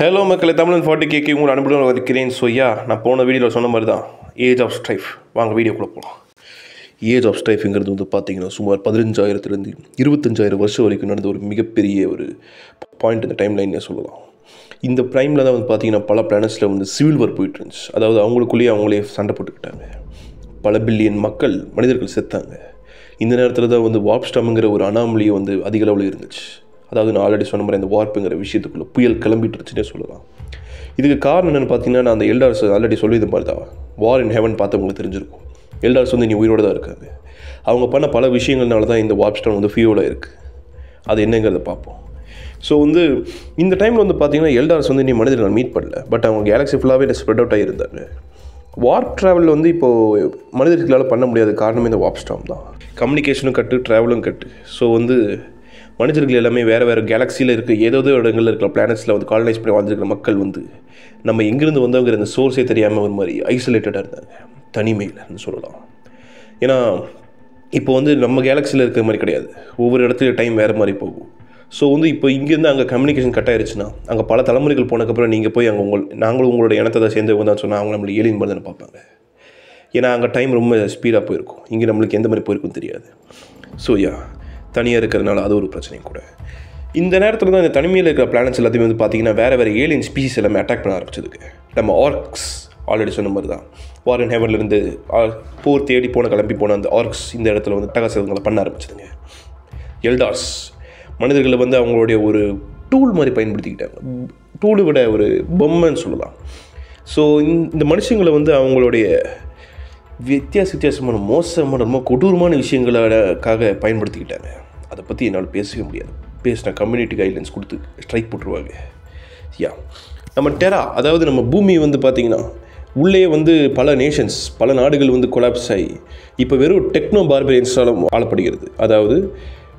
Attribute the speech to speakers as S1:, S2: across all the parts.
S1: Hello மக்களை, தமிழன் 40K உங்களை அனுப்பிட்டு இருக்கிறேன். நான் போன வீடியோவில் சொன்ன மாதிரி தான் ஏஜ் ஆஃப் ஸ்ட்ரைஃப். வாங்க வீடியோக்குள்ளே போகலாம். ஏஜ் ஆஃப் ஸ்ட்ரைஃப்ங்கிறது வந்து பார்த்தீங்கன்னா சுமார் 15,000 25,000 வருஷம் வரைக்கும் நடந்த ஒரு மிகப்பெரிய ஒரு பாயிண்ட் இந்த டைம் லைன்னே சொல்லலாம். இந்த டைமில் தான் வந்து பார்த்தீங்கன்னா பல பிளானட்ஸில் வந்து சிவில் வார் போயிட்டு இருந்துச்சு. அதாவது அவங்களே சண்டை போட்டுக்கிட்டாங்க. பல பில்லியன் மனிதர்கள் செத்தாங்க. இந்த நேரத்தில் தான் வந்து வார்ப் ஸ்டார்ம்ங்கிற ஒரு அனாமலியும் வந்து அதிக அளவில் இருந்துச்சு. அதாவது நான் ஆல்ரெடி சொன்ன மாதிரி அந்த வார்ப்புங்கிற விஷயத்துக்குள்ளே புயல் கிளம்பிட்டுருச்சுன்னே சொல்லலாம். இதுக்கு காரணம் என்னென்னு பார்த்தீங்கன்னா, நான் அந்த எல்டார்ஸ் ஆல்ரெடி சொல்லியது மாதிரி தான் வார் இன் ஹெவன் பார்த்தவங்களுக்கு தெரிஞ்சிருக்கும். எல்டார்ஸ் வந்து நீ உயிரோடு தான் இருக்காங்க. அவங்க பண்ண பல விஷயங்கள்னால தான் இந்த வார்ப் ஸ்டார்ம் வந்து ஃபியூலாக இருக்குது. அது என்னங்கிறத பார்ப்போம். ஸோ வந்து இந்த டைமில் வந்து பார்த்தீங்கன்னா எல்டார்ஸ் வந்து நீ மனிதர்கள் மீட் பண்ணல, பட் அவங்க கேலக்ஸி ஃபுல்லாகவே ஸ்ப்ரெட் அவுட் ஆகியிருந்தாங்க. வார்ப் ட்ராவலில் வந்து இப்போது மனிதர்களால் பண்ண முடியாத காரணமே இந்த வார்ப் ஸ்டார்ம் தான். கம்யூனிகேஷனும் கட்டு, ட்ராவலும் கட்டு. ஸோ வந்து மனிதர்கள் எல்லாமே வேறு கேலக்ஸியில் இருக்க ஏதோ இடங்களில் இருக்கிற பிளானட்ஸில் வந்து காலனைஸ் பண்ணி வாழ்ந்துருக்கிற மக்கள் வந்து நம்ம எங்கேருந்து வந்தவங்கிற அந்த சோர்ஸே தெரியாமல் ஒரு மாதிரி ஐசோலேட்டடாக இருந்தாங்க, தனிமையில்னு சொல்லலாம். ஏன்னா இப்போ வந்து நம்ம கேலக்ஸியில் இருக்கிற மாதிரி கிடையாது. ஒவ்வொரு இடத்துலையும் டைம் வேறு மாதிரி போகும். ஸோ வந்து இப்போ இங்கேருந்து அங்கே கம்யூனிகேஷன் கட் ஆயிடுச்சுன்னா அங்கே பல தலைமுறைகள் போனதுக்கப்புறம் நீங்கள் போய் அங்கே நாங்களும் உங்களோட இனத்தை தான் சேர்ந்து தான் சொன்னால் அவங்க நம்மளுக்கு ஏலியன் மாதிரி தானே பார்ப்பாங்க. ஏன்னா அங்கே டைம் ரொம்ப ஸ்பீடாக போயிருக்கும். இங்கே நம்மளுக்கு எந்த மாதிரி போயிருக்கும் தெரியாது. ஸோ தனியாக இருக்கிறதுனால அது ஒரு பிரச்சனையும் கூட. இந்த நேரத்தில் தான் இந்த தனிமையில் இருக்கிற பிளானட்ஸ் எல்லாத்தையுமே வந்து பார்த்திங்கன்னா வேறு ஏலியன் ஸ்பீசிஸ் எல்லாமே அட்டாக் பண்ண ஆரம்பிச்சதுக்கு நம்ம ஆர்க்ஸ் ஆல்ரெடி சொன்ன மாதிரி தான் வார் இன் ஹெவன்லேருந்து போர் தேடி கிளம்பி போன அந்த ஆர்க்ஸ் இந்த இடத்துல வந்து அட்டகாசங்களை பண்ண ஆரம்பிச்சதுங்க. எல்டார்ஸ் மனிதர்களை வந்து அவங்களுடைய ஒரு டூல் மாதிரி பயன்படுத்திக்கிட்டாங்க. டூலை விட ஒரு பொம்மைன்னு சொல்லலாம். ஸோ இந்த மனுஷங்களை வந்து அவங்களுடைய வித்தியாசமான மோசமான ரொம்ப கொடூரமான விஷயங்களுக்காக பயன்படுத்திக்கிட்டாங்க. அதை பற்றி என்னால் பேசவே முடியாது. பேசினா கம்யூனிட்டி கைட்லைன்ஸ் கொடுத்து ஸ்ட்ரைக் போட்டுருவாங்க. நம்ம டெரா, அதாவது நம்ம பூமி வந்து பார்த்திங்கன்னா உள்ளே வந்து பல நேஷன்ஸ், பல நாடுகள் வந்து கொலாப்ஸ் ஆகி இப்போ வெறும் டெக்னோ பார்பேரியன்ஸால் ஆளப்படுகிறது. அதாவது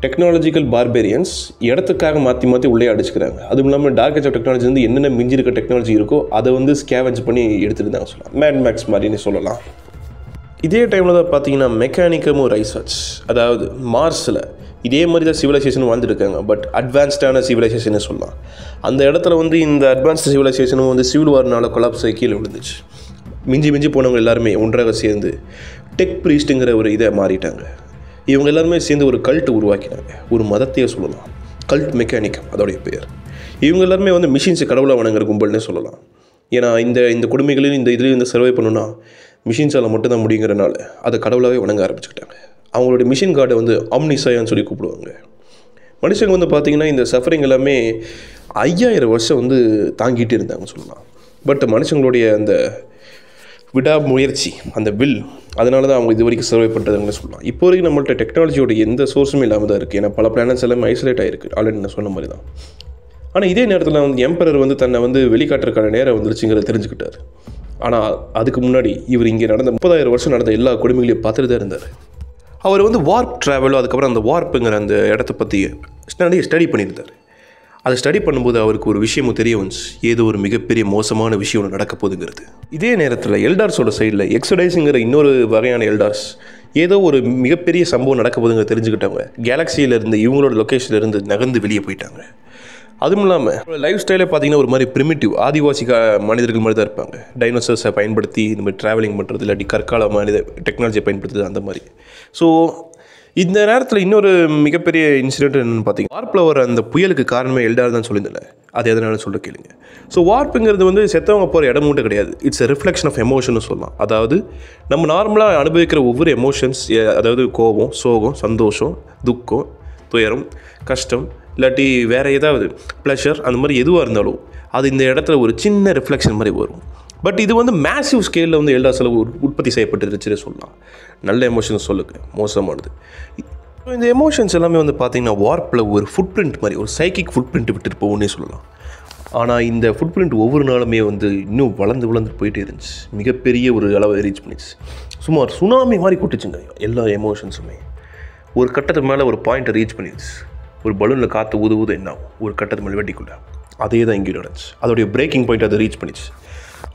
S1: டெக்னாலஜிக்கல் பார்பேரியன்ஸ் இடத்துக்காக மாற்றி உள்ளே அடிச்சுக்கிறாங்க. அதுவும் இல்லாமல் டார்க் ஏஜ் ஆஃப் டெக்னாலஜி வந்து என்னென்ன மிஞ்சி இருக்க டெக்னாலஜி இருக்கோ அதை வந்து ஸ்கேவெஞ்ச் பண்ணி எடுத்துகிட்டு சொல்லலாம். மேட் மேக்ஸ் மாதிரின்னு சொல்லலாம். இதே டைமில் தான் பார்த்தீங்கன்னா மெக்கானிக்கமும் ரைசர்ச், அதாவது மார்ஸில் இதே மாதிரி தான் சிவிலைசேஷனும் வாழ்ந்துருக்காங்க. பட் அட்வான்ஸ்டான சிவிலைசேஷனே சொல்லலாம். அந்த இடத்துல வந்து இந்த அட்வான்ஸ்டு சிவிலைசேஷனும் வந்து சிவில் வார்னால் கொலாப்ஸ் ஆகி கீழே விழுந்துச்சு. மிஞ்சி போனவங்க எல்லாருமே ஒன்றாக சேர்ந்து டெக் ப்ரீஸ்ட்டுங்கிற ஒரு இதை மாறிட்டாங்க. இவங்க எல்லாருமே சேர்ந்து ஒரு கல்ட் உருவாக்கினாங்க. ஒரு மதத்தையே சொல்லலாம். கல்ட் மெக்கானிக்கம் அதோடைய பேர். இவங்க எல்லாருமே வந்து மிஷின்ஸை கடவுளாக வணங்குற கும்பல்னே சொல்லலாம். ஏன்னா இந்த கொடுமைகளையும் இதுலேயும் இந்த சர்வை பண்ணணுன்னா மிஷின்ஸால் மட்டும்தான் முடியுங்கிறனால அதை கடவுளாகவே வணங்க ஆரம்பிச்சுக்கிட்டாங்க. அவங்களுடைய மிஷின் கார்டை வந்து ஆம்னிசாயான்னு சொல்லி கூப்பிடுவாங்க. மனுஷங்க வந்து பார்த்திங்கன்னா இந்த சஃபரிங் எல்லாமே 5,000 வருஷம் வந்து தாங்கிட்டு இருந்தாங்கன்னு சொல்லலாம். பட் மனுஷங்களுடைய அந்த விடாமுயற்சி, அந்த வில், அதனால தான் அவங்க இது வரைக்கும் சர்வை பண்ணுறதுன்னு சொல்லலாம். இப்போ வரைக்கும் நம்மள்ட்ட டெக்னாலஜியோட எந்த சோர்ஸுமே இல்லாமல் தான் இருக்குது. ஏன்னா பல பிளானட்ஸ் எல்லாமே ஐசோலேட் ஆகிருக்கு. ஆல்ரெடி நான் சொன்ன மாதிரி தான். ஆனால் இதே நேரத்தில் வந்து எம்பரர் வந்து தன்னை வந்து வெளிக்காட்டுறதுக்கான நேரம் வந்துருச்சுங்கிறத தெரிஞ்சுக்கிட்டார். ஆனால் அதுக்கு முன்னாடி இவர் இங்கே நடந்த 30,000 வருஷம் நடந்த எல்லா கொடுமைகளையும் பார்த்துட்டு தான் இருந்தார். அவர் வந்து வார்ப் ட்ராவலோ அதுக்கப்புறம் அந்த வார்ப்புங்கிற அந்த இடத்த பற்றி ஸ்டடி பண்ணியிருந்தார். அதை ஸ்டடி பண்ணும்போது அவருக்கு ஒரு விஷயமும் தெரிய வந்துச்சு. ஏதோ ஒரு மிகப்பெரிய மோசமான விஷயம் ஒன்று நடக்க போகுதுங்கிறது. இதே நேரத்தில் எல்டார்ஸோட சைடில் எக்ஸடைஸுங்கிற இன்னொரு வகையான எல்டார்ஸ் ஏதோ ஒரு மிகப்பெரிய சம்பவம் நடக்க போகுதுங்க தெரிஞ்சுக்கிட்டவங்க கேலக்சியிலேருந்து இவங்களோட லொக்கேஷன்லேருந்து நகர்ந்து வெளியே போயிட்டாங்க. அதுவும் இல்லாமல் லைஃப் ஸ்டைலே பார்த்திங்கன்னா ஒரு மாதிரி ப்ரிமிட்டிவ் ஆதிவாசி மனிதர்கள் மாதிரி தான் இருப்பாங்க. டைனோசர்ஸை பயன்படுத்தி இந்த மாதிரி ட்ராவலிங் பண்ணுறது, இல்லாட்டி கற்கால மனித டெக்னாலஜியை பயன்படுத்துறது, அந்த மாதிரி. ஸோ இந்த நேரத்தில் இன்னொரு மிகப்பெரிய இன்சிடென்ட் என்னென்னு பார்த்தீங்கன்னா வார்ப்பில் வர அந்த புயலுக்கு காரணமே எல்டார் தான் சொல்லியிருந்தில்ல. அது எதனால சொல்ல கேளுங்க. ஸோ வார்ப்புங்கிறது வந்து செத்தவங்க போகிற இடம் மட்டும் கிடையாது. It's a reflection of emotion சொல்லலாம். அதாவது நம்ம நார்மலாக அனுபவிக்கிற ஒவ்வொரு எமோஷன்ஸ், அதாவது கோபம், சோகம், சந்தோஷம், துக்கம், துயரம், கஷ்டம், இல்லாட்டி வேறு ஏதாவது ப்ளஷர், அந்த மாதிரி எதுவாக இருந்தாலும் அது இந்த இடத்துல ஒரு சின்ன ரிஃப்ளெக்ஷன் மாதிரி வரும். பட் இது வந்து மேசிவ் ஸ்கேலில் வந்து எல்லா செலவு உற்பத்தி செய்யப்பட்டுருச்சுன்னு சொல்லலாம். நல்ல எமோஷன்ஸ் சொல்லுங்க, மோசமானது. இந்த எமோஷன்ஸ் எல்லாமே வந்து பார்த்திங்கன்னா வார்ப்பில் ஒரு ஃபுட் பிரிண்ட் மாதிரி, ஒரு சைக்கிக் ஃபுட் பிரிண்ட் விட்டுட்டு போகுன்னே சொல்லலாம். ஆனால் இந்த ஃபுட் பிரிண்ட் ஒவ்வொரு நாளுமே வந்து இன்னும் வளர்ந்து போயிட்டே இருந்துச்சு. மிகப்பெரிய ஒரு அளவை ரீச் பண்ணிச்சு. சுமார் சுனாமி மாதிரி கொட்டுச்சுங்க எல்லா எமோஷன்ஸுமே. ஒரு கட்டத்துக்கு மேலே ஒரு பாயிண்ட்டை ரீச் பண்ணிடுச்சு. ஒரு பலூனில் காற்று ஊது என்ன ஆகும், ஒரு கட்டத்து மேலே வெட்டிக்குள்ள. அதே தான் இங்கே நடந்துச்சு. அதோடைய பிரேக்கிங் பாயிண்ட் அதை ரீச் பண்ணிச்சு.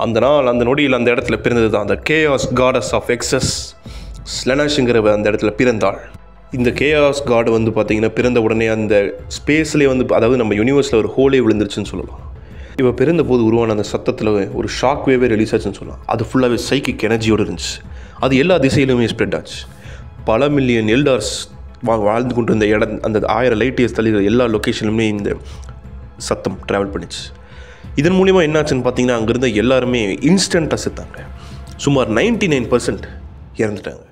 S1: அந்த நாள், அந்த நொடியில் அந்த இடத்துல பிறந்தது தான் அந்த கேயாஸ் காடஸ் ஆஃப் எக்ஸஸ் ஸ்லெனாஷ்ங்கிற அந்த இடத்துல பிறந்தாள். இந்த கேயாஸ் காட் வந்து பார்த்திங்கன்னா பிறந்த உடனே அந்த ஸ்பேஸ்லேயே வந்து, அதாவது நம்ம யூனிவர்ஸில் ஒரு ஹோலே விழுந்துருச்சுன்னு சொல்லலாம். இவ பிறந்தபோது உருவான அந்த சத்தத்தில் ஒரு ஷாக் வேவே ரிலீஸ் ஆச்சுன்னு சொல்லலாம். அது ஃபுல்லாகவே சைக்கிக் எனர்ஜியோடு இருந்துச்சு. அது எல்லா திசையிலுமே ஸ்ப்ரெட் ஆச்சு. பல மில்லியன் எல்டார்ஸ் வாழ்ந்து கொண்டு இருந்த இடம், அந்த 1000 லைட் இயர்ஸ் தள்ளி எல்லா லொக்கேஷன்லுமே இந்த சத்தம் ட்ராவல் பண்ணிச்சு. இதன் மூலிமா என்னாச்சுன்னு பார்த்தீங்கன்னா, அங்கே இருந்த எல்லாருமே இன்ஸ்டண்ட்டாக செத்தாங்க. சுமார் 99% இறந்துட்டாங்க.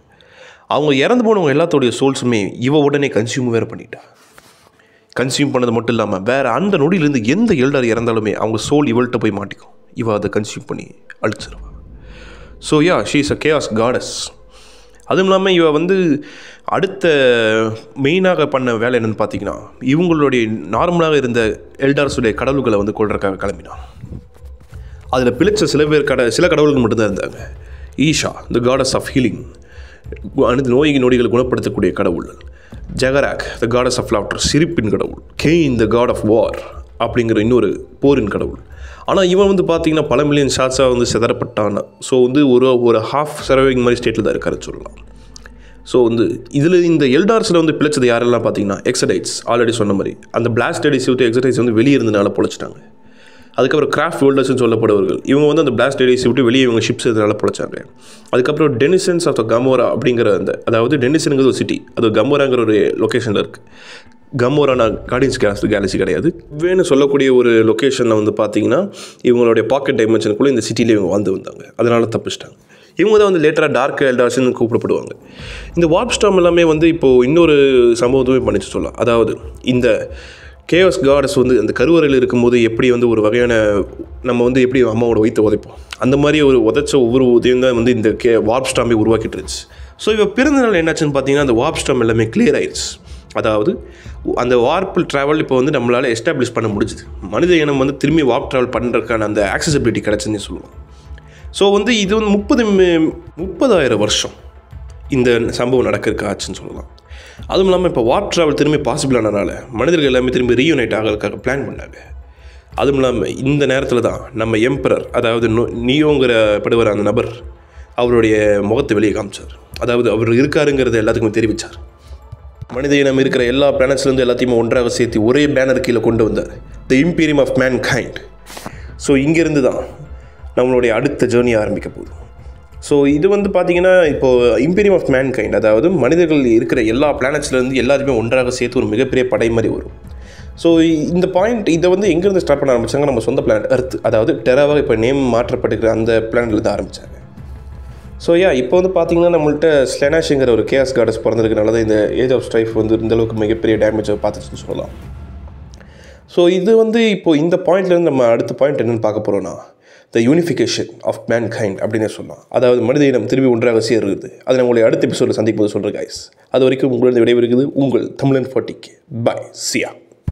S1: அவங்க இறந்து போனவங்க எல்லாத்தோடைய சோல்ஸுமே இவ உடனே கன்சியூம் வேறு பண்ணிட்டா. கன்சியூம் பண்ணது மட்டும் இல்லாமல் வேறு அந்த நொடியிலேருந்து எந்த எல்டர் இறந்தாலுமே அவங்க சோல் இவள்கிட்ட போய் மாட்டிக்கும். இவ அதை கன்சியூம் பண்ணி அழிச்சிருவாள். So yeah, she is a chaos goddess. அதுவும் இல்லாமல் இவ வந்து அடுத்த மெயினாக பண்ண வேலை என்னென்னு பார்த்தீங்கன்னா, இவங்களுடைய நார்மலாக இருந்த எல்டார்ஸுடைய கடவுள்களை வந்து கொள்றதுக்காக கிளம்பினான். அதில் பிழைச்ச சில கடவுள்கள் மட்டும்தான் இருந்தாங்க. ஈஷா, த காடஸ் ஆஃப் ஹீலிங், அனைத்து நோய்களை குணப்படுத்தக்கூடிய கடவுள். ஜெகராக், த காடஸ் ஆஃப் லாஃப்டர், சிரிப்பின் கடவுள். கெயின், த காட் ஆஃப் வார் அப்படிங்கிற இன்னொரு போரின் கடவுள். ஆனால் இவன் வந்து பார்த்திங்கன்னா பல மில்லியன் ஷாட்ஸாக வந்து செதறப்பட்டான். ஸோ வந்து ஒரு ஹாஃப் சர்வைவிங் மாதிரி ஸ்டேட்டில் தான் இருக்காருன்னு சொல்லலாம். ஸோ வந்து இதில் இந்த எல்டார்ஸில் வந்து பிழைச்சது யாரெல்லாம் பார்த்தீங்கன்னா, எக்ஸடைட்ஸ், ஆல்ரெடி சொன்ன மாதிரி அந்த பிளாஸ்ட் எடிஸ் விட்டு எக்ஸடைட்ஸ் வந்து வெளியே இருந்தனால பொழைச்சிட்டாங்க. அதுக்கப்புறம் கிராஃப்ட் வேர்ல்டர்ஸ்னு சொல்லப்படுவர்கள், இவங்க வந்து அந்த பிளாஸ்ட் எடிஸ் விட்டு வெளியே இவங்க ஷிப்ஸ் இதனால பொழைச்சாங்க. அதுக்கப்புறம் டெனிசன்ஸ் ஆஃப் த கமோரா அப்படிங்கிற அதாவது டெனிசனுங்கிறது ஒரு சிட்டி, அது கமோராங்கிற ஒரு லொக்கேஷனில் இருக்குது. கமோரானா கார்டியன்ஸ் கேலக்ஸி கிடையாது, வேணும்னு சொல்லக்கூடிய ஒரு லொக்கேஷனில் வந்து பார்த்தீங்கன்னா இவங்களுடைய பாக்கெட் டைமென்ஷனுக்குள்ளே இந்த சிட்டியில் இவங்க வந்தாங்க. அதனால் தப்பிச்சிட்டாங்க. இவங்க தான் வந்து லேட்டராக டார்க் எல்டார்ஸ்னு கூப்பிடப்படுவாங்க. இந்த வார்ப் ஸ்டார்ம் எல்லாமே வந்து இப்போது இன்னொரு சம்பவத்துமே பண்ணிச்சு சொல்லலாம். அதாவது இந்த கேஆஸ் காடஸ் வந்து அந்த கருவறையில் இருக்கும்போது எப்படி வந்து ஒரு வகையான நம்ம வந்து எப்படி அம்மாவோட வயிற்று உதைப்போம், அந்த மாதிரி ஒரு உதைச்ச ஒவ்வொரு உதயம் தான் வந்து இந்த வார்ப் ஸ்டார்மை உருவாக்கிட்டு இருந்துச்சு. ஸோ இவ பிறந்தநாள் என்னாச்சுன்னு பார்த்தீங்கன்னா, அந்த வார்ப் ஸ்டார்ம் எல்லாமே கிளியர் ஆயிடுச்சு. அதாவது அந்த வார்ப் ட்ராவல் இப்போ வந்து நம்மளால் எஸ்டாப்ளிஷ் பண்ண முடிஞ்சுது. மனித இனம் வந்து திரும்பி வார்ப் ட்ராவல் பண்ணுறதுக்கான அந்த ஆக்சசிபிலிட்டி கிடச்சுன்னு சொல்லுவோம். ஸோ வந்து இது வந்து 30,000 வருஷம் இந்த சம்பவம் நடக்கிறதுக்கு ஆச்சுன்னு சொல்லலாம். அதுவும் இல்லாமல் இப்போ வார்ப் ட்ராவல் திரும்பி பாசிபிள் ஆனதுனால மனிதர்கள் எல்லாமே திரும்பி ரீயூனைட் ஆகிறதுக்காக பிளான் பண்ணாங்க. அதுவும் இல்லாமல் இந்த நேரத்தில் தான் நம்ம எம்பரர், அதாவது நியோங்கிற படுவர அந்த நபர் அவருடைய முகத்தை வெளியே காமிச்சார். அதாவது அவர் இருக்காருங்கிறத எல்லாத்துக்குமே தெரிவித்தார். மனித இனம் இருக்கிற எல்லா பிளானட்ஸ்லேருந்து எல்லாத்தையுமே ஒன்றாக சேர்த்து ஒரே பேனர் கீழே கொண்டு வந்தார், the imperium of mankind. So இங்கேருந்து தான் நம்மளுடைய அடுத்த ஜேர்னி ஆரம்பிக்க போகுது. ஸோ இது வந்து பார்த்திங்கன்னா இப்போது இம்பீரியம் ஆஃப் மேன் கைண்ட், அதாவது மனிதர்கள் இருக்கிற எல்லா பிளானட்ஸ்லேருந்து எல்லாத்தையுமே ஒன்றாக சேர்த்து ஒரு மிகப்பெரிய படை மாதிரி வரும். ஸோ இந்த பாயிண்ட் இதை வந்து எங்கேருந்து ஸ்டார்ட் பண்ண ஆரம்பித்தாங்க, நம்ம சொந்த பிளானட் எர்த், அதாவது டெராவாக இப்போ நேம் மாற்றப்பட்டுக்கிற அந்த பிளானட்லேருந்து ஆரம்பித்தாங்க. ஸோ இப்போ வந்து பார்த்திங்கன்னா நம்மள்ட்ட ஸ்லெனாஷுங்கிற ஒரு கேஆஸ் காடஸ் பிறந்திருக்கனால தான் இந்த ஏஜ் ஆஃப் ஸ்ட்ரைஃப் வந்து இந்தளவுக்கு மிகப்பெரிய டேமேஜை பார்த்துச்சுன்னு சொல்லலாம். ஸோ இது வந்து இப்போது இந்த பாயிண்ட்லேருந்து நம்ம அடுத்த பாயிண்ட் என்னென்னு பார்க்க போகிறோன்னா, த யூனிஃபிகேஷன் ஆஃப் மேன் கைண்ட் அப்படின்னே சொல்லலாம். அதாவது மனித இனம் திரும்பி ஒன்றாக சேருது. அதை நான் உங்களை அடுத்த எபிசோடில் சந்திக்கும் போது சொல்கிறேன் கைஸ். அது வரைக்கும் உங்களது விடைபெறுகிறது உங்கள் தமிழன் 40K. பை, சியா.